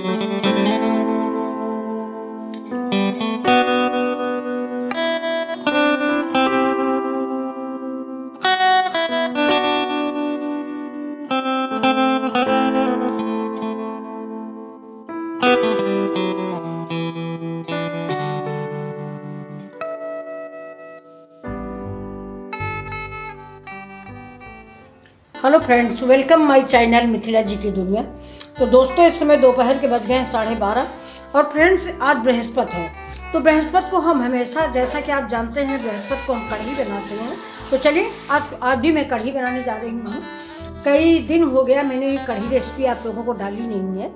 Hello friends, welcome my channel Mithila ji की दुनिया। तो दोस्तों, इस समय दोपहर के बज गए हैं 12:30 और फ्रेंड्स आज बृहस्पति है। तो बृहस्पति को हम हमेशा, जैसा कि आप जानते हैं, बृहस्पति को हम कढ़ी बनाते हैं। तो चलिए आज भी मैं कढ़ी बनाने जा रही हूँ। कई दिन हो गया मैंने ये कढ़ी रेसिपी आप लोगों को डाली नहीं है,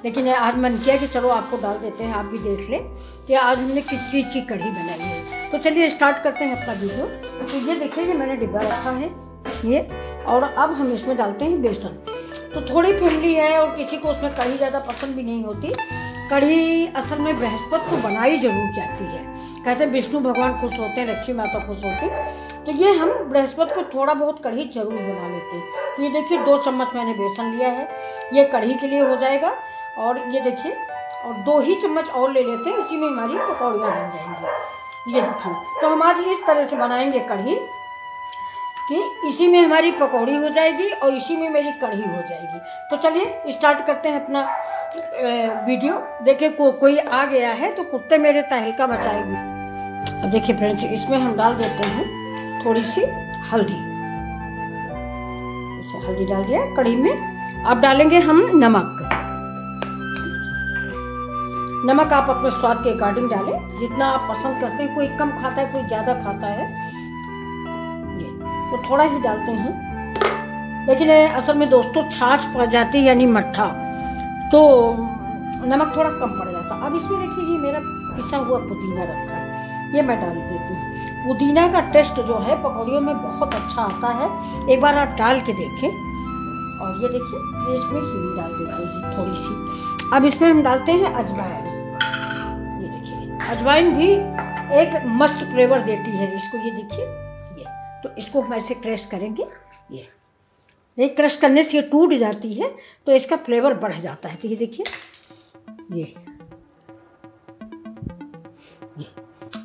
लेकिन आज मन किया कि चलो आपको डाल देते हैं, आप भी देख लें कि आज हमने किस चीज़ की कढ़ी बनाई है। तो चलिए स्टार्ट करते हैं अपना वीडियो। तो ये देखिए, ये मैंने डिब्बा रखा है ये, और अब हम इसमें डालते हैं बेसन। तो थोड़ी फैमिली है और किसी को उसमें कढ़ी ज़्यादा पसंद भी नहीं होती। कढ़ी असल में बृहस्पति को बनाई जरूर जाती है। कहते हैं विष्णु भगवान खुश होते हैं, लक्ष्मी माता खुश होती। तो ये हम बृहस्पति को थोड़ा बहुत कढ़ी जरूर बना लेते हैं। तो ये देखिए 2 चम्मच मैंने बेसन लिया है, ये कढ़ी के लिए हो जाएगा। और ये देखिए, और 2 ही चम्मच और ले लेते हैं, इसी में हमारी पकौड़ियाँ बन जाएंगी। ये देखिए, तो हम आज इस तरह से बनाएंगे कढ़ी कि इसी में हमारी पकौड़ी हो जाएगी और इसी में मेरी कढ़ी हो जाएगी। तो चलिए स्टार्ट करते हैं अपना वीडियो। देखिए कोई आ गया है तो कुत्ते मेरे तहलका मचाएंगे। अब देखिए फ्रेंड्स, इसमें हम डाल देते हैं थोड़ी सी हल्दी। इसे हल्दी डाल दिया कढ़ी में। अब डालेंगे हम नमक। नमक आप अपने स्वाद के अकॉर्डिंग डालें, जितना आप पसंद करते हैं। कोई कम खाता है, कोई ज़्यादा खाता है, तो थोड़ा ही डालते हैं। लेकिन असल में दोस्तों छाछ पड़ जाती है, यानी मट्ठा, तो नमक थोड़ा कम पड़ जाता। अब इसमें देखिए, ये मेरा पिसा हुआ पुदीना रखा है, ये मैं डाल देती हूँ। पुदीना का टेस्ट जो है पकौड़ियों में बहुत अच्छा आता है, एक बार आप डाल के देखें। और ये देखिए, ये इसमें हींग डाल देते हैं थोड़ी सी। अब इसमें हम डालते हैं अजवाइन। ये देखिए, अजवाइन भी एक मस्त फ्लेवर देती है इसको। ये देखिए, तो इसको हम ऐसे क्रश करेंगे। ये क्रश करने से ये टूट जाती है, तो इसका फ्लेवर बढ़ जाता है। तो ये देखिए, ये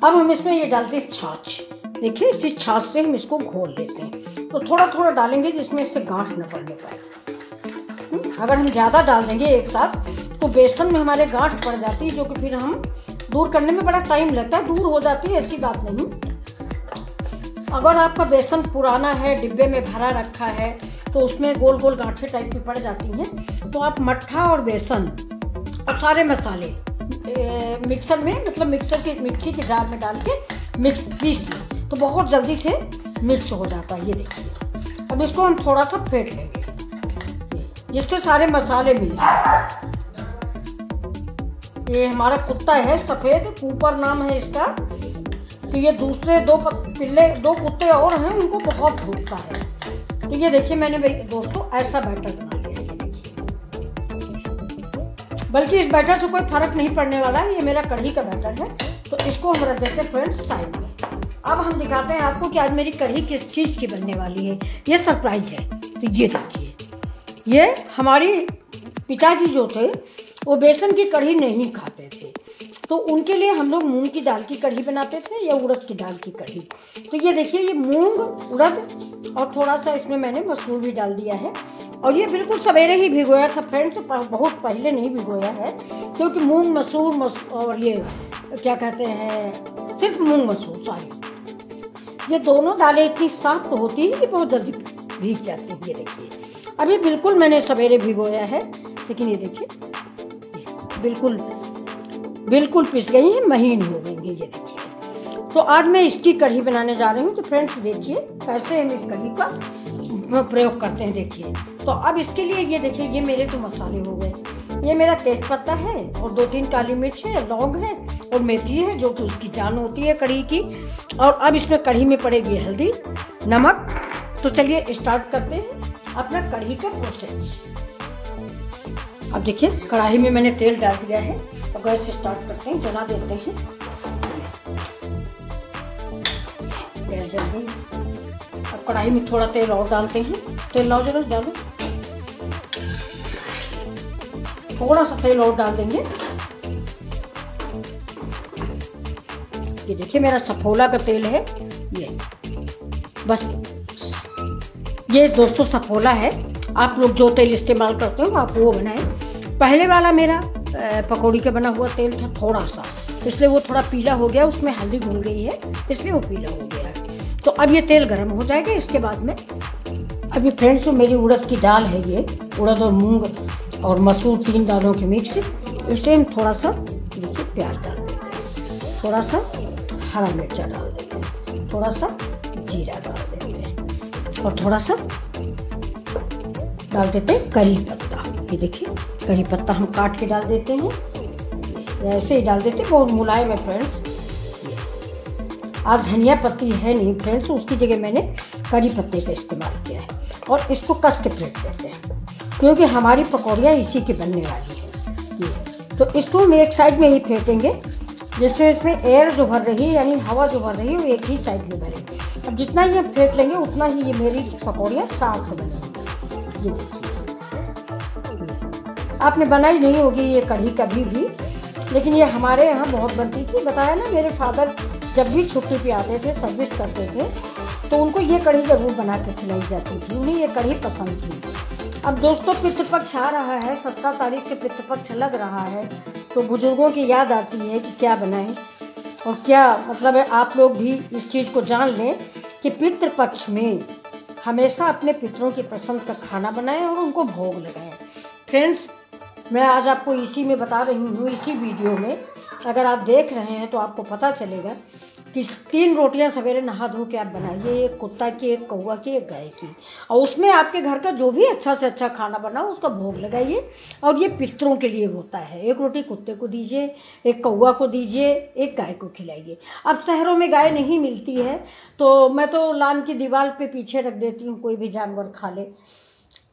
अब हम इसमें ये डालते हैं छाछ। देखिए, इसी छाछ से हम इसको घोल लेते हैं। तो थोड़ा थोड़ा डालेंगे जिसमें इससे गांठ न पड़ने पाए। अगर हम ज़्यादा डाल देंगे एक साथ तो बेसन में हमारे गांठ पड़ जाती है, जो कि फिर हम दूर करने में बड़ा टाइम लगता है। दूर हो जाती है, ऐसी बात नहीं। अगर आपका बेसन पुराना है, डिब्बे में भरा रखा है, तो उसमें गोल गोल गांठें टाइप की पड़ जाती हैं। तो आप मट्ठा और बेसन और सारे मसाले मिक्सर में, मतलब मिक्सी की जार में डाल के पीस लें, तो बहुत जल्दी से मिक्स हो जाता है। ये देखिए, अब इसको हम थोड़ा सा फेंट लेंगे जिससे सारे मसाले मिल जाए। ये हमारा कुत्ता है सफ़ेद, कूपर नाम है इसका। तो ये दूसरे 2 कुत्ते और हैं, उनको बहुत भूखता है। तो ये देखिए, मैंने दोस्तों ऐसा बैटर बना लिया। ये देखिए, बल्कि इस बैटर से कोई फर्क नहीं पड़ने वाला है, ये मेरा कढ़ी का बैटर है। तो इसको हम रख देते हैं फ्रेंड्स साइड में। अब हम दिखाते हैं आपको कि आज मेरी कढ़ी किस चीज़ की बनने वाली है। ये सरप्राइज है। तो ये देखिए, ये हमारी पिताजी जो थे वो बेसन की कढ़ी नहीं खाते थे, तो उनके लिए हम लोग मूंग की दाल की कढ़ी बनाते थे या उड़द की दाल की कढ़ी। तो ये देखिए, ये मूंग, उड़द और थोड़ा सा इसमें मैंने मसूर भी डाल दिया है। और ये बिल्कुल सवेरे ही भिगोया था फ्रेंड्स, बहुत पहले नहीं भिगोया है, क्योंकि मूंग मसूर और ये क्या कहते हैं, सिर्फ मूंग मसूर, सॉरी, ये दोनों दालें इतनी सॉफ्ट होती है कि बहुत जल्दी भीग जाती है। ये देखिए, अभी बिल्कुल मैंने सवेरे भिगोया है, लेकिन ये देखिए बिल्कुल पिस गई है, महीन हो गई है। ये देखिए, तो आज मैं इसकी कढ़ी बनाने जा रही हूँ। तो फ्रेंड्स देखिए कैसे हम इस कढ़ी का प्रयोग करते हैं। देखिए, तो अब इसके लिए ये देखिए, ये मेरे तो मसाले हो गए। ये मेरा तेज पत्ता है और 2-3 काली मिर्च है, लौंग है और मेथी है, जो कि उसकी जान होती है कढ़ी की। और अब इसमें कढ़ी में पड़ेगी हल्दी, नमक। तो चलिए स्टार्ट करते हैं अपना कढ़ी का प्रोसेस। अब देखिए, कढ़ाई में मैंने तेल डाल दिया है और गैस स्टार्ट करते हैं, जला देते हैं। गैस जल गई। अब कढ़ाई में थोड़ा तेल और डालते हैं। तेल लाओ, जरा डालो। थोड़ा सा तेल और डाल देंगे। ये देखिए मेरा सफोला का तेल है ये, बस ये दोस्तों सफोला है। आप लोग जो तेल इस्तेमाल करते हो आप वो बनाएं। पहले वाला मेरा पकौड़ी का बना हुआ तेल था थोड़ा सा, इसलिए वो थोड़ा पीला हो गया, उसमें हल्दी घुल गई है इसलिए वो पीला हो गया है। तो अब ये तेल गर्म हो जाएगा। इसके बाद में अभी फ्रेंड्स जो मेरी उड़द की दाल है, ये उड़द और मूंग और मसूर 3 दालों के मिक्स, इसलिए हम थोड़ा सा देखिए प्याज डाल देते हैं, थोड़ा सा हरा मिर्चा डाल देते हैं, थोड़ा सा जीरा डाल देते हैं और थोड़ा सा डाल देते हैं करी पत्ता। ये देखिए करी पत्ता हम काट के डाल देते हैं, ऐसे ही डाल देते हैं, बहुत मुलायम है फ्रेंड्स। आज धनिया पत्ती है नहीं फ्रेंड्स, उसकी जगह मैंने करी पत्ते का इस्तेमाल किया है। और इसको कस के फेंट देते हैं क्योंकि हमारी पकौड़ियाँ इसी की बनने वाली है। तो इसको हम एक साइड में ही फेंटेंगे, जिससे इसमें एयर जो भर रही है यानी हवा जो भर रही है वो एक ही साइड में भरे। अब जितना ही हम फेंट लेंगे उतना ही ये मेरी पकौड़ियाँ साफ बनेंगी। ये देखिए आपने बनाई नहीं होगी ये कढ़ी कभी भी, लेकिन ये हमारे यहाँ बहुत बनती थी। बताया ना, मेरे फादर जब भी छुट्टी पे आते थे, सर्विस करते थे, तो उनको ये कढ़ी ज़रूर बना के खिलाई जाती थी, उन्हें ये कढ़ी पसंद थी। अब दोस्तों पितृपक्ष आ रहा है, 17 तारीख से पितृपक्ष लग रहा है, तो बुजुर्गों की याद आती है कि क्या बनाएं और क्या मतलब है। आप लोग भी इस चीज़ को जान लें कि पितृपक्ष में हमेशा अपने पितरों की पसंद का खाना बनाएं और उनको भोग लगाएं। फ्रेंड्स मैं आज आपको इसी में बता रही हूँ, इसी वीडियो में अगर आप देख रहे हैं तो आपको पता चलेगा कि 3 रोटियां सवेरे नहा धो के आप बनाइए, एक कुत्ता की, एक कौवा की, एक गाय की, और उसमें आपके घर का जो भी अच्छा से अच्छा खाना बनाओ उसका भोग लगाइए। और ये पितरों के लिए होता है। एक रोटी कुत्ते को दीजिए, एक कौवा को दीजिए, एक गाय को खिलाइए। अब शहरों में गाय नहीं मिलती है तो मैं तो लान की दीवार पे पीछे रख देती हूँ, कोई भी जानवर खा ले।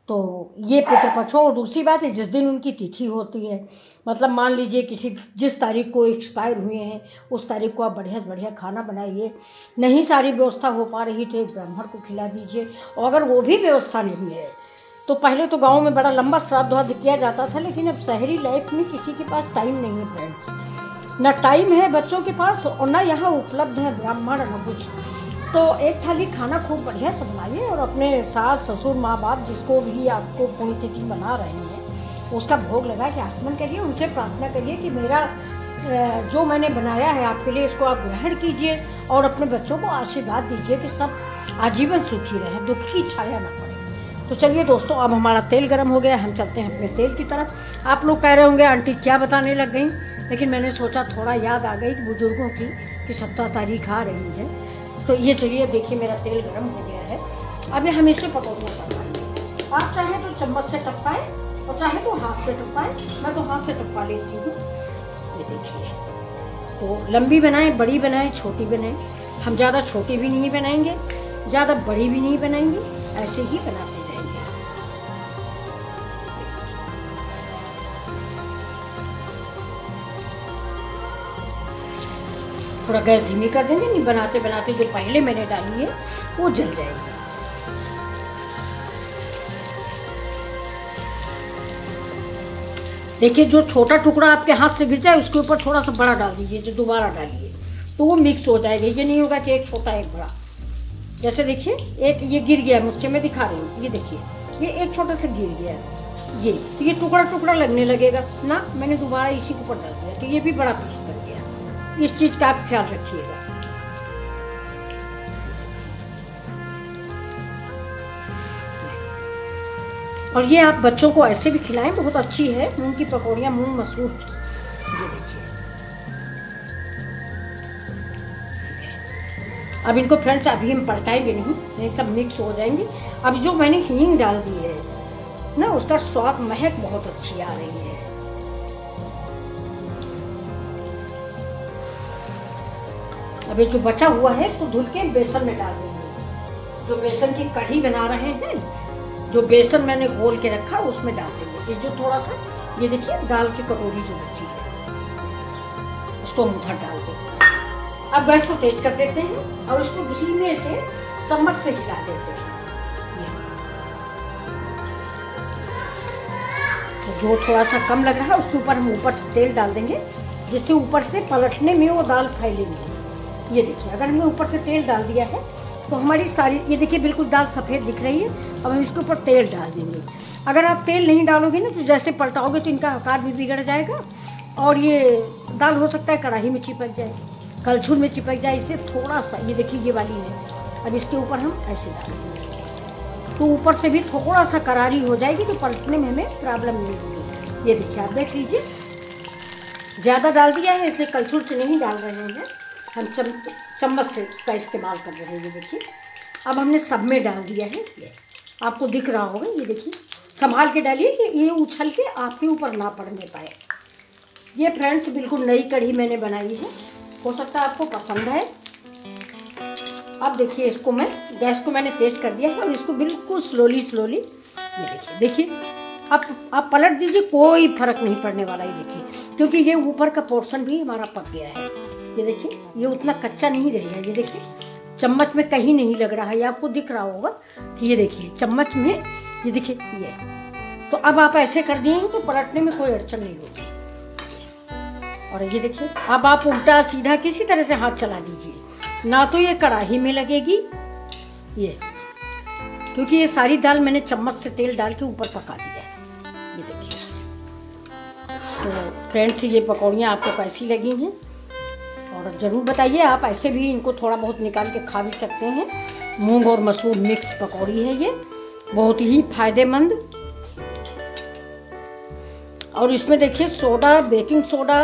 तो ये पितृपक्ष हो। और दूसरी बात है जिस दिन उनकी तिथि होती है, मतलब मान लीजिए जिस तारीख को एक्सपायर हुए हैं उस तारीख को आप बढ़िया से बढ़िया खाना बनाइए। नहीं सारी व्यवस्था हो पा रही तो एक ब्राह्मण को खिला दीजिए। और अगर वो भी व्यवस्था नहीं है तो पहले तो गांव में बड़ा लंबा श्राद्ध वाद्ध किया जाता था, लेकिन अब शहरी लाइफ में किसी के पास टाइम नहीं है फ्रेंड्स, ना टाइम है बच्चों के पास और ना यहाँ उपलब्ध है ब्राह्मण न कुछ। तो एक थाली खाना खूब बढ़िया से बनाइए और अपने सास ससुर माँ बाप जिसको भी आपको पुण्यतिथि बना रहे हैं उसका भोग लगा के आसमन करिए, उनसे प्रार्थना करिए कि मेरा जो मैंने बनाया है आपके लिए इसको आप ग्रहण कीजिए और अपने बच्चों को आशीर्वाद दीजिए कि सब आजीवन सुखी रहें, दुख की छाया न पड़े। तो चलिए दोस्तों अब हमारा तेल गर्म हो गया, हम चलते हैं अपने तेल की तरफ। आप लोग कह रहे होंगे आंटी क्या बताने लग गई, लेकिन मैंने सोचा थोड़ा याद आ गई बुजुर्गों की कि 17 तारीख आ रही है। तो ये चलिए देखिए मेरा तेल गर्म हो गया है। अभी हम इसे पकौड़ियाँ टपकाएंगे। आप चाहें तो चम्मच से टपकाएं और चाहे तो हाथ से टपकाएं, मैं तो हाथ से टपका लेती हूँ। ये देखिए, तो लंबी बनाएं, बड़ी बनाएं, छोटी बनाएं। हम ज़्यादा छोटी भी नहीं बनाएंगे, ज़्यादा बड़ी भी नहीं बनाएंगे, ऐसे ही बनाते जाएंगे। थोड़ा गैस धीमी कर देंगे, नहीं बनाते बनाते जो पहले मैंने डाली है वो जल जाएगी। देखिए जो छोटा टुकड़ा आपके हाथ से गिर जाए उसके ऊपर थोड़ा सा बड़ा डाल दीजिए, जो दोबारा डालिए तो वो मिक्स हो जाएगा। ये नहीं होगा कि एक छोटा एक बड़ा। जैसे देखिए एक ये गिर गया मुझसे, मैं दिखा रही हूँ, ये देखिए ये एक छोटा सा गिर गया, ये टुकड़ा टुकड़ा लगने लगेगा ना, मैंने दोबारा इसी के ऊपर डाल दिया तो ये भी बड़ा पीस बन गया। इस चीज़ का आप ख्याल रखिएगा। और ये आप बच्चों को ऐसे भी खिलाएं, बहुत अच्छी है मूंग की पकौड़ियाँ, मूंग मसूर की। ये देखिए अब इनको फ्रेंड्स अभी हम पलटाएंगे नहीं, ये सब मिक्स हो जाएंगे। अब जो मैंने हींग डाल दी है ना उसका स्वाद महक बहुत अच्छी आ रही है। अब ये जो बचा हुआ है इसको धुल के बेसन में डाल देंगे। जो बेसन की कढ़ी बना रहे हैं, जो बेसन मैंने घोल के रखा उसमें डाल देंगे। इस जो थोड़ा सा ये देखिए दाल की कटोरी जो बची है इसको हम उधर डाल देंगे। अब गैस को तेज कर देते हैं और इसको धीमे से चम्मच से हिला देते हैं। जो थोड़ा सा कम लग रहा है उसके ऊपर हम ऊपर से तेल डाल देंगे, जिससे ऊपर से पलटने में वो दाल फैलेगी। ये देखिए, अगर हमने ऊपर से तेल डाल दिया है तो हमारी सारी, ये देखिए बिल्कुल दाल सफ़ेद दिख रही है। अब हम इसके ऊपर तेल डाल देंगे। अगर आप तेल नहीं डालोगे ना तो जैसे पलटाओगे तो इनका आकार भी बिगड़ जाएगा और ये दाल हो सकता है कढ़ाई में चिपक जाए, कलछुल में चिपक जाए। इसलिए थोड़ा सा, ये देखिए ये वाली है, अब इसके ऊपर हम ऐसे डालेंगे तो ऊपर से भी थोड़ा सा करारी हो जाएगी, तो पलटने में हमें प्रॉब्लम नहीं होगी। ये देखिए, आप देख लीजिए, ज़्यादा डाल दिया है इसलिए कलछुल से नहीं डाल रहे हैं, हम चम्मच से का इस्तेमाल कर रहे हैं। ये देखिए, अब हमने सब में डाल दिया है। ये आपको दिख रहा होगा, ये देखिए, संभाल के डालिए कि ये उछल के आपके ऊपर ना पड़ने पाए। ये फ्रेंड्स बिल्कुल नई कढ़ी मैंने बनाई है, हो सकता है आपको पसंद है। अब देखिए, इसको मैं गैस को मैंने तेज़ कर दिया है और इसको बिल्कुल स्लोली ये देखिए आप पलट दीजिए, कोई फर्क नहीं पड़ने वाला। ये देखिए, क्योंकि ये ऊपर का पोर्शन भी हमारा पक गया है। ये देखिए, ये उतना कच्चा नहीं रहेगा। ये देखिए, चम्मच में कहीं नहीं लग रहा है, ये आपको दिख रहा होगा कि ये देखिए चम्मच में, ये देखिए ये। तो अब आप ऐसे कर दिए हैं तो पलटने में कोई अड़चन नहीं होगी। और ये देखिए, अब आप उल्टा सीधा किसी तरह से हाथ चला दीजिए, ना तो ये कढ़ाई में लगेगी, ये क्योंकि ये सारी दाल मैंने चम्मच से तेल डाल के ऊपर पका दिया है। ये देखिए, तो फ्रेंड्स ये पकौड़ियाँ आपको कैसी लगी हैं और ज़रूर बताइए। आप ऐसे भी इनको थोड़ा बहुत निकाल के खा भी सकते हैं। मूंग और मसूर मिक्स पकौड़ी है ये, बहुत ही फायदेमंद। और इसमें देखिए सोडा, बेकिंग सोडा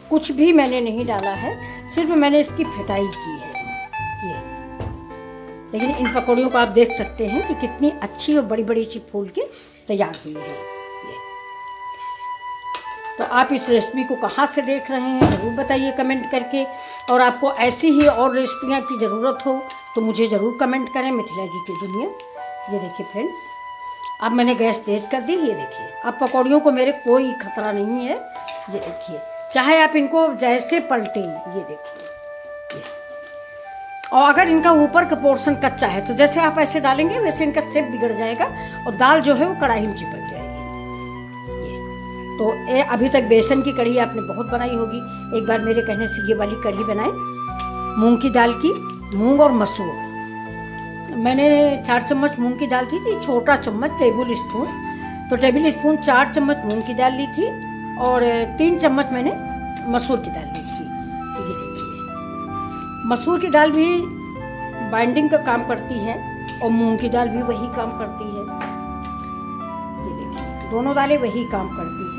कुछ भी मैंने नहीं डाला है, सिर्फ मैंने इसकी फेटाई की है ये। लेकिन इन पकौड़ियों को आप देख सकते हैं कि कितनी अच्छी और बड़ी बड़ी सी फूल के तैयार हुई है ये। तो आप इस रेसिपी को कहाँ से देख रहे हैं ज़रूर बताइए कमेंट करके। और आपको ऐसी ही और रेसिपियाँ की ज़रूरत हो तो मुझे ज़रूर कमेंट करें। मिथिला जी की दुनिया। ये देखिए फ्रेंड्स, अब मैंने गैस तेज कर दी। ये देखिए, अब पकौड़ियों को मेरे कोई खतरा नहीं है। ये देखिए, चाहे आप इनको जैसे पलटें, ये देखिए ये। और अगर इनका ऊपर का पोर्शन कच्चा है तो जैसे आप ऐसे डालेंगे वैसे इनका शेप बिगड़ जाएगा और दाल जो है वो कढ़ाई में चिपक जाएगी ये। तो ये अभी तक बेसन की कढ़ी आपने बहुत बनाई होगी, एक बार मेरे कहने से ये वाली कढ़ी बनाएं, मूंग की दाल की, मूंग और मसूर। मैंने 4 चम्मच मूंग की दाल थी, छोटा चम्मच टेबल स्पून, तो टेबल स्पून 4 चम्मच मूंग की दाल ली थी और 3 चम्मच मैंने मसूर की दाल ली थी। तो ये देखिए, मसूर की दाल भी बाइंडिंग का काम करती है और मूंग की दाल भी वही काम करती है। ये देखिए, दोनों दालें वही काम करती हैं।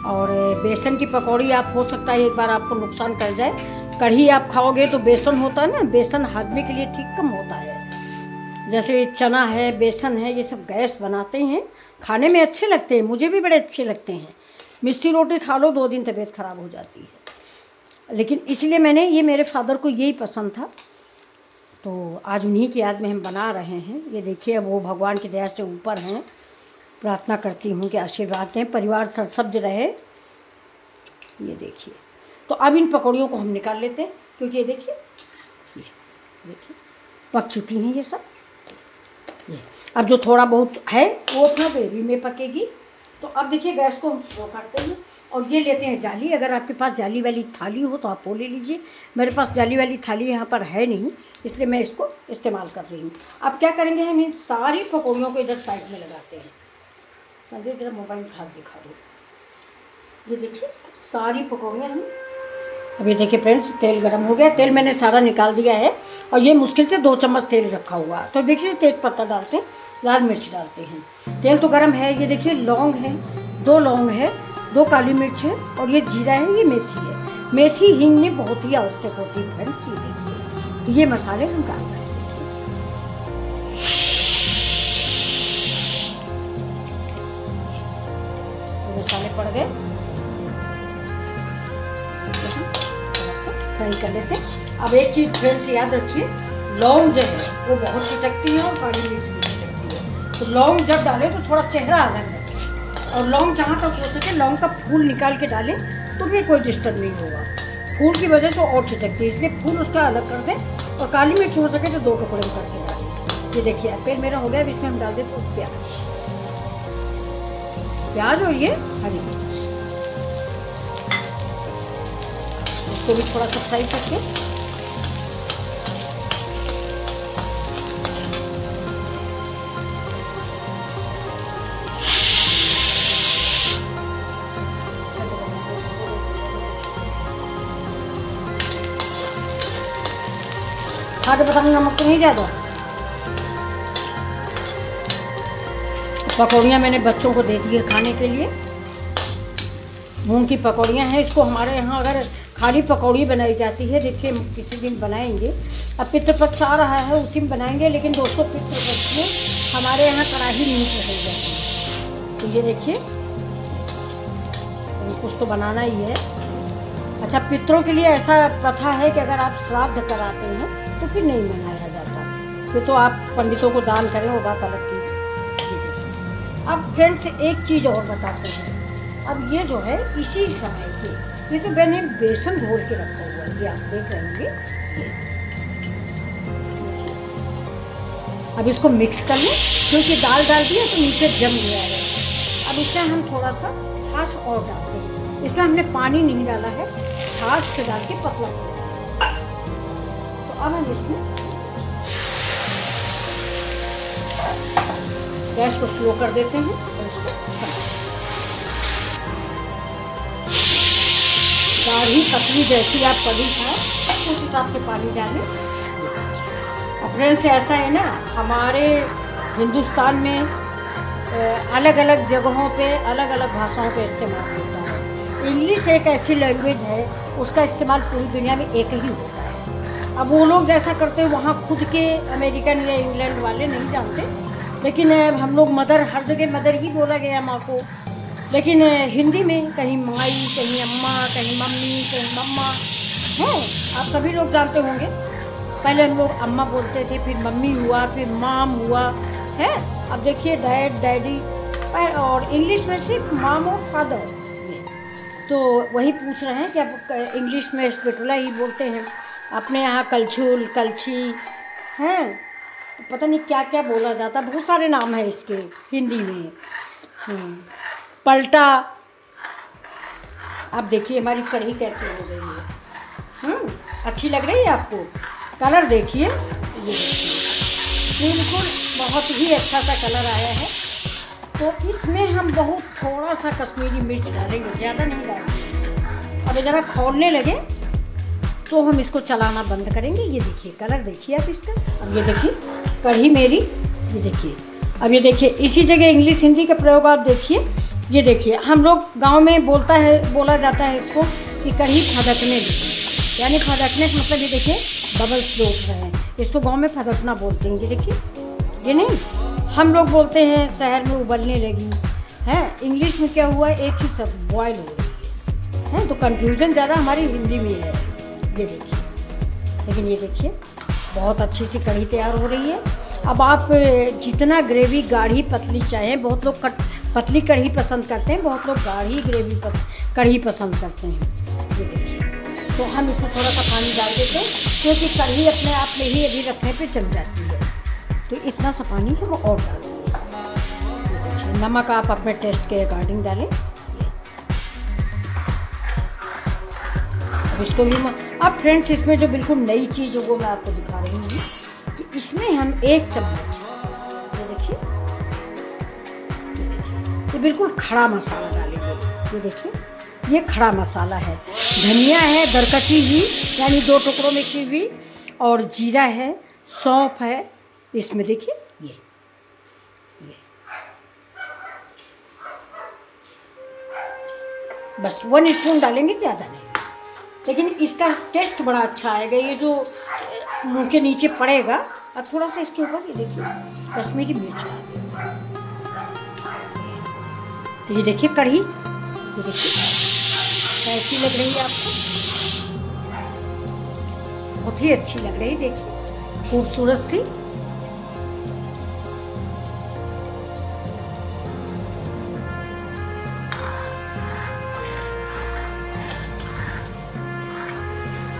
और बेसन की पकौड़ी आप, हो सकता है एक बार आपको नुकसान कर जाए। कढ़ी आप खाओगे तो बेसन होता है ना, बेसन हाजमे के लिए ठीक कम होता है। जैसे चना है, बेसन है, ये सब गैस बनाते हैं, खाने में अच्छे लगते हैं, मुझे भी बड़े अच्छे लगते हैं। मिस्सी रोटी खा लो 2 दिन तबीयत ख़राब हो जाती है, लेकिन इसलिए मैंने, ये मेरे फादर को यही पसंद था तो आज उन्हीं की याद में हम बना रहे हैं। ये देखिए, अब वो भगवान की दया से ऊपर हैं, प्रार्थना करती हूँ कि आशीर्वाद दें, परिवार सरसब्ज रहे। ये देखिए, तो अब इन पकौड़ियों को हम निकाल लेते हैं, क्योंकि ये देखिए पक चुकी हैं ये सब। ये अब जो थोड़ा बहुत है वो अपना ग्रेवी में पकेगी। तो अब देखिए, गैस को हम स्लो करते हैं और ये लेते हैं जाली। अगर आपके पास जाली वाली थाली हो तो आप वो ले लीजिए। मेरे पास जाली वाली थाली यहाँ पर है नहीं, इसलिए मैं इसको इस्तेमाल कर रही हूँ। अब क्या करेंगे, हम इन सारी पकौड़ियों को इधर साइड में लगाते हैं। संजय जरा मोबाइल हाथ दिखा दो। ये देखिए, सारी पकौड़ियाँ हम, अब ये देखिए फ्रेंड्स, तेल गरम हो गया। तेल मैंने सारा निकाल दिया है और ये मुश्किल से 2 चम्मच तेल रखा हुआ। तो देखिए, तेज पत्ता डालते हैं, लाल मिर्च डालते हैं। तेल तो गरम है। ये देखिए, लौंग है, 2 लौंग है, 2 काली मिर्च है और ये जीरा है, ये मेथी है। मेथी हींग में बहुत ही आवश्यक होती है फ्रेंड्स। ये देखिए, तो ये मसाले हम डाल रहे हैं। तो मसाले पड़ गए, फ्राई कर लेते हैं। अब एक चीज़ फ्रेंड्स याद रखिए, लौंग जो है वो बहुत चिटकती है और काली मिर्च भी चिटकती है। तो लौंग जब डालें तो थोड़ा चेहरा अलग रखें, और लौंग जहाँ तक हो सके लौंग का फूल निकाल के डालें तो भी कोई डिस्टर्ब नहीं होगा। फूल की वजह से और चिटकती है, इसलिए फूल उसका अलग कर दें। और काली मिर्च हो सके तो 2 टुकड़े में करके डालें। ये देखिए, तेल मेरा हो गया। अब इसमें हम डाल देते हैं प्याज। प्याज और ये हरी मिर्च, इसको भी थोड़ा सा फ्राई करके खा के बताऊँ नमक तो नहीं ज़्यादा। पकौड़ियाँ मैंने बच्चों को दे दी है खाने के लिए, मूंग की पकौड़ियाँ हैं। इसको हमारे यहाँ अगर खाली पकौड़ी बनाई जाती है, देखिए किसी दिन बनाएंगे, अब पितृपक्ष आ रहा है उसी में बनाएंगे, लेकिन दोस्तों पितृपक्ष में हमारे यहाँ कढ़ाई नहीं चढ़ाई जाती है। तो ये देखिए कुछ तो बनाना ही है। अच्छा, पितरों के लिए ऐसा प्रथा है कि अगर आप श्राद्ध कराते हैं तो फिर नहीं मनाया जाता, फिर तो आप पंडितों को दान करें, वो बात अलग की। अब फ्रेंड्स एक चीज़ और बताते हैं, अब ये जो है इसी समय के ये जो मैंने बेसन घोल के रखा हुआ है, ये आप देख रहे होंगे। अब इसको मिक्स कर लें, क्योंकि दाल डाल दिया तो नीचे जम गया है। अब इसमें हम थोड़ा सा छाछ और डालते हैं, इसमें हमने पानी नहीं डाला है, छाछ से डाल के पतला। तो अब हम इसमें गैस को स्लो कर देते हैं और इसको गाढ़ी पतली जैसी आप कढ़ी खाएं उस हिसाब से पानी डालें। और फ्रेंड्स ऐसा है ना, हमारे हिंदुस्तान में अलग अलग जगहों पे अलग अलग भाषाओं का इस्तेमाल होता है। इंग्लिश एक ऐसी लैंग्वेज है, उसका इस्तेमाल पूरी दुनिया में एक ही होता है। अब वो लोग जैसा करते हैं वहाँ खुद के अमेरिकन या इंग्लैंड वाले नहीं जानते, लेकिन हम लोग मदर, हर जगह मदर ही बोला गया माँ को, लेकिन हिंदी में कहीं माई, कहीं अम्मा, कहीं मम्मी, कहीं मम्मा है। आप सभी लोग जानते होंगे, पहले हम लोग अम्मा बोलते थे, फिर मम्मी हुआ, फिर माम हुआ है। अब देखिए डैड, डैडी, और इंग्लिश में सिर्फ माम और फादर। तो वही पूछ रहे हैं कि अब इंग्लिश में स्पिटुला ही बोलते हैं, अपने यहाँ कलछुल, कलछी हैं, पता नहीं क्या क्या बोला जाता, बहुत सारे नाम है इसके हिंदी में। पलटा। अब देखिए हमारी कढ़ी कैसे हो गई है। अच्छी लग रही है आपको? कलर देखिए, ये देखिए बिल्कुल बहुत ही अच्छा सा कलर आया है। तो इसमें हम बहुत थोड़ा सा कश्मीरी मिर्च डालेंगे, ज़्यादा नहीं डालेंगे। अब ज़रा खौलने लगे तो हम इसको चलाना बंद करेंगे। ये देखिए कलर देखिए आप इसका। अब ये देखिए कढ़ी मेरी, ये देखिए। अब ये देखिए इसी जगह इंग्लिश हिंदी का प्रयोग आप देखिए। ये देखिए हम लोग गांव में बोला जाता है इसको कि कढ़ी फदकने लगी, यानी फदकने का मतलब ये देखिए बबल्स जो उठ रहे हैं, इसको गांव में फदकना बोलते हैं। ये देखिए, ये नहीं हम लोग बोलते हैं शहर में उबलने लगी है। इंग्लिश में क्या हुआ, एक ही शब्द बॉयल हो रही है। तो कन्फ्यूज़न ज़्यादा हमारी हिंदी में है। ये देखिए, लेकिन ये देखिए बहुत अच्छी सी कढ़ी तैयार हो रही है। अब आप जितना ग्रेवी गाढ़ी पतली चाहें, बहुत लोग पतली कढ़ी पसंद करते हैं, बहुत लोग गाढ़ी कढ़ी पसंद करते हैं। ये देखिए, तो हम इसमें थोड़ा सा पानी डाल देते हैं, क्योंकि कढ़ी अपने आप में ही अभी रखने पे जम जाती है। तो इतना सा पानी हम और डाल देंगे। ये देखिए, नमक आप अपने टेस्ट के अकॉर्डिंग डालें। इसको भी अब फ्रेंड्स इसमें जो बिल्कुल नई चीज़ है वो मैं आपको दिखा रही हूँ कि इसमें हम 1 चम्मच, ये देखिए, ये बिल्कुल खड़ा मसाला डालेंगे। ये देखिए, ये खड़ा मसाला है, धनिया है दरकची हुई, यानी 2 टुकड़ों में की हुई, और जीरा है, सौंफ है। इसमें देखिए ये बस 1 स्पून डालेंगे, ज़्यादा नहीं, लेकिन इसका टेस्ट बड़ा अच्छा आएगा। ये जो मुंह के नीचे पड़ेगा, अब थोड़ा सा इसके ऊपर ये देखिए कश्मीरी मिर्च। तो ये देखिए कढ़ी, ये देखिए कैसी लग रही है आपको? बहुत ही अच्छी लग रही है, देखिए खूबसूरत सी।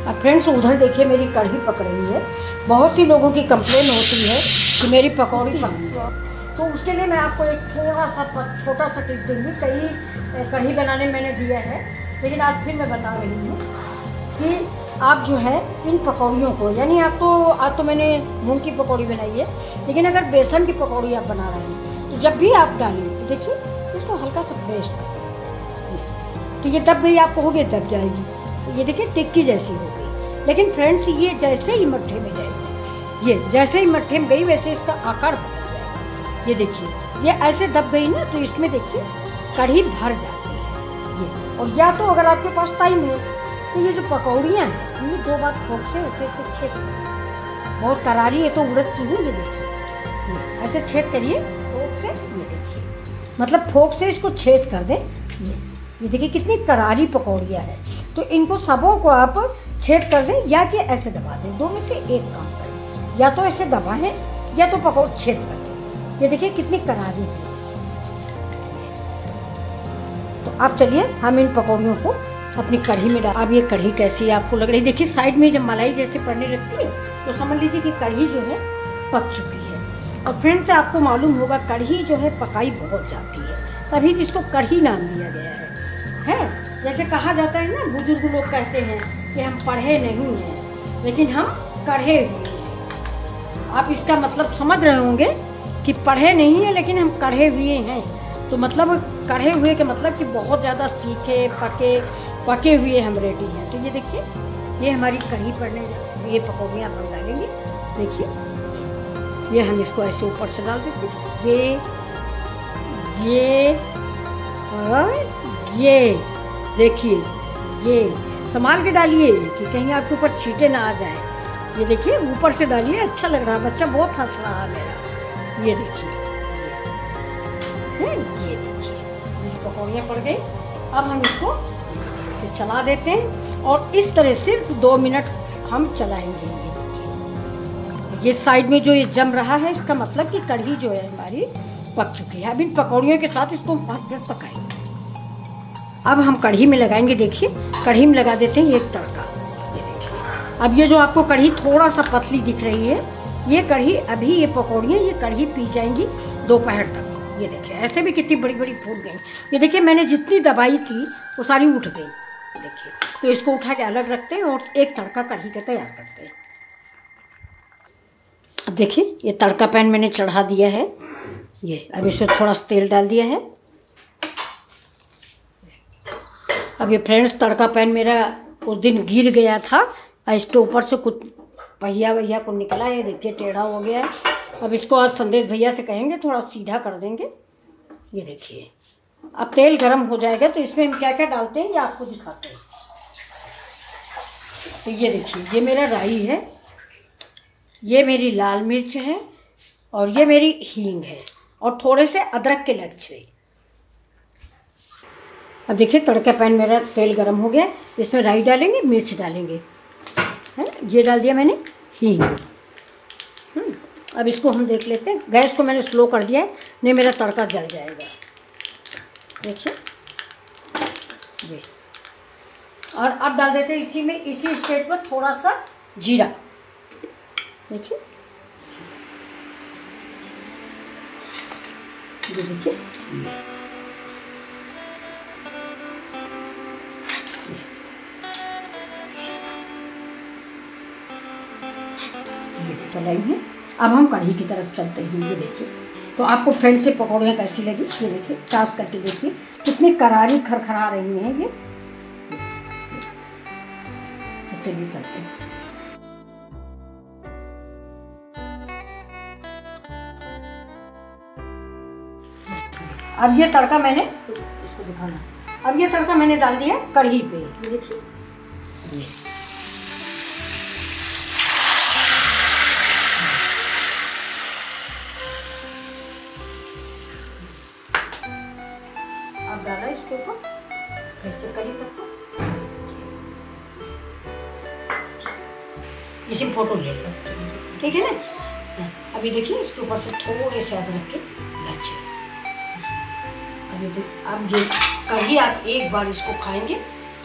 अब फ्रेंड्स उधर देखिए मेरी कढ़ी पक रही है। बहुत सी लोगों की कंप्लेन होती है कि मेरी पकौड़ी तो उसके लिए मैं आपको एक थोड़ा सा छोटा सा टिप दूँगी। कई कढ़ी बनाने मैंने दिया है, लेकिन आज फिर मैं बता रही हूँ कि आप जो है इन पकौड़ियों को, यानी आप तो आज तो मैंने मूंग की पकौड़ी बनाई है, लेकिन अगर बेसन की पकौड़ी आप बना रहे हैं तो जब भी आप डालें तो देखिए इसको हल्का सा प्रेस कर, तो ये दब गई, आप कहोगे दब जाएगी, तो ये देखिए टिक्की जैसी हो गई। लेकिन फ्रेंड्स ये जैसे ही मट्ठे में जाएगी, ये जैसे ही मट्ठे में गई वैसे इसका आकार बदल जाएगा। ये देखिए ये ऐसे दब गई ना, तो इसमें देखिए कढ़ी भर जाती है ये। और या तो अगर आपके पास टाइम है तो ये जो पकौड़ियाँ हैं ये 2 बार फोक से ऐसे ऐसे छेद करिए। बहुत करारी है तो उड़द की है, ये देखिए ऐसे छेद करिए फोक से, ये देखिए मतलब फोक से इसको छेद कर दें। ये देखिए कितनी करारी पकौड़ियाँ हैं। तो इनको सबों को आप छेद कर दें या कि ऐसे दबा दें, दो में से एक काम करें, या तो ऐसे दबाएं या तो पकौड़ छेद कर दें। ये देखिए कितनी करारी है। तो आप चलिए हम इन पकौड़ियों को अपनी कढ़ी में डाल। अब ये कढ़ी कैसी आपको लग रही है, देखिए साइड में जब मलाई जैसे पड़ने लगती है तो समझ लीजिए कि कढ़ी जो है पक चुकी है। और फ्रेंड्स आपको मालूम होगा कढ़ी जो है पकाई बहुत जाती है, तभी इसको कढ़ी नाम दिया गया है। जैसे कहा जाता है ना, बुजुर्ग लोग कहते हैं कि हम पढ़े नहीं हैं लेकिन हम कढ़े हुए हैं। आप इसका मतलब समझ रहे होंगे कि पढ़े नहीं हैं लेकिन हम कढ़े हुए हैं। तो मतलब कढ़े हुए के मतलब कि बहुत ज़्यादा सीखे पके हुए हम रेडी हैं। तो ये देखिए ये हमारी कढ़ी पड़ने, ये पकौड़ियाँ हम डालेंगे। देखिए ये हम इसको ऐसे ऊपर से डाल देते हैं, ये और ये देखिए, ये संभाल के डालिए कि कहीं आपके ऊपर छींटे ना आ जाए। ये देखिए ऊपर से डालिए, अच्छा लग रहा है, बच्चा बहुत हंस रहा है मेरा। ये देखिए ये देखिए मेरी पकौड़ियाँ पड़ गई। अब हम इसको इसे चला देते हैं और इस तरह सिर्फ 2 मिनट हम चलाएंगे। ये साइड में जो ये जम रहा है इसका मतलब कि कढ़ी जो है हमारी पक चुकी है। अब इन पकौड़ियों के साथ इसको 5 मिनट पकाएंगे। अब हम कढ़ी में लगाएंगे, देखिए कढ़ी में लगा देते हैं एक तड़का। ये देखिए अब ये जो आपको कढ़ी थोड़ा सा पतली दिख रही है, ये कढ़ी अभी ये पकौड़ियाँ ये कढ़ी पी जाएंगी दोपहर तक। ये देखिए ऐसे भी कितनी बड़ी बड़ी फूट गई। ये देखिए मैंने जितनी दबाई थी वो सारी उठ गई। देखिए तो इसको उठा के अलग रखते हैं और एक तड़का कढ़ी का तैयार करते हैं। अब देखिए ये तड़का पैन मैंने चढ़ा दिया है। ये अब इसमें थोड़ा सा तेल डाल दिया है। अब ये फ्रेंड्स तड़का पैन मेरा उस दिन गिर गया था, इसके ऊपर से कुछ पहिया वहिया को निकला है, देखिए टेढ़ा हो गया है। अब इसको आज संदेश भैया से कहेंगे थोड़ा सीधा कर देंगे। ये देखिए अब तेल गरम हो जाएगा तो इसमें हम क्या क्या डालते हैं ये आपको दिखाते हैं। तो ये देखिए ये मेरा राई है, ये मेरी लाल मिर्च है और ये मेरी हींग है और थोड़े से अदरक के लच्छे। अब देखिए तड़का पैन मेरा तेल गरम हो गया, इसमें राई डालेंगे, मिर्च डालेंगे, है ये डाल दिया मैंने हींग। अब इसको हम देख लेते हैं। गैस को मैंने स्लो कर दिया है, नहीं मेरा तड़का जल जाएगा। देखिए ये और अब डाल देते हैं इसी में, इसी स्टेज पर थोड़ा सा जीरा। देखिए ये देखिए चलाई है। अब हम कढ़ी की तरफ चलते हैं। ये देखिए तो आपको फ्रेंड से पकौड़ियाँ कैसी लगी, ये देखिए चास करके देखिए कितनी करारी खरखरा रही हैं ये। तो चलिए चलते हैं। अब ये तड़का मैंने, इसको दिखाना, अब ये तड़का मैंने डाल दिया कढ़ी पे। ये देखिए अब डाला इसके ऊपर ऐसे कढ़ी पत्ता, इसी फोटो ले लो, ठीक है ना। अभी देखिए इसके ऊपर से थोड़े से अदरक के लच्छे। अब ये कढ़ी आप एक बार इसको खाएंगे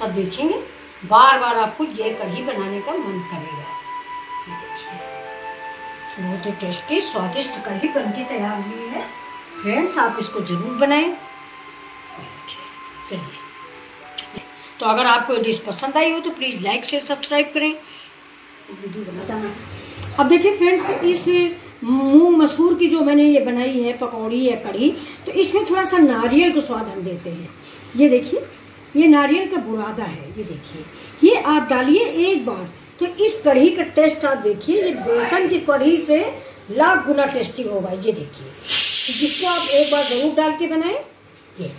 तब देखेंगे बार बार आपको ये कढ़ी बनाने का मन करेगा। ये देखिए बहुत ही टेस्टी स्वादिष्ट कढ़ी बनके तैयार हुई है। फ्रेंड्स आप इसको ज़रूर बनाएं। चलिए, तो अगर आपको ये डिश पसंद आई हो तो प्लीज़ लाइक शेयर सब्सक्राइब करें, वीडियो बनाता ना। अब देखिए फ्रेंड्स, इस मूंग मसूर की जो मैंने ये बनाई है पकौड़ी या कढ़ी, तो इसमें थोड़ा सा नारियल का स्वाद हम देते हैं। ये देखिए, ये नारियल का बुरादा है, ये देखिए, ये आप डालिए एक बार तो इस कढ़ी का टेस्ट आप देखिए, ये बेसन की कढ़ी से लाख गुना टेस्टी होगा। ये देखिए, जिसको आप एक बार जरूर डाल के बनाएं। ये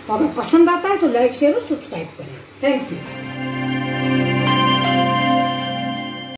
अगर पसंद आता है तो लाइक शेयर और सब्सक्राइब करें। Thank you.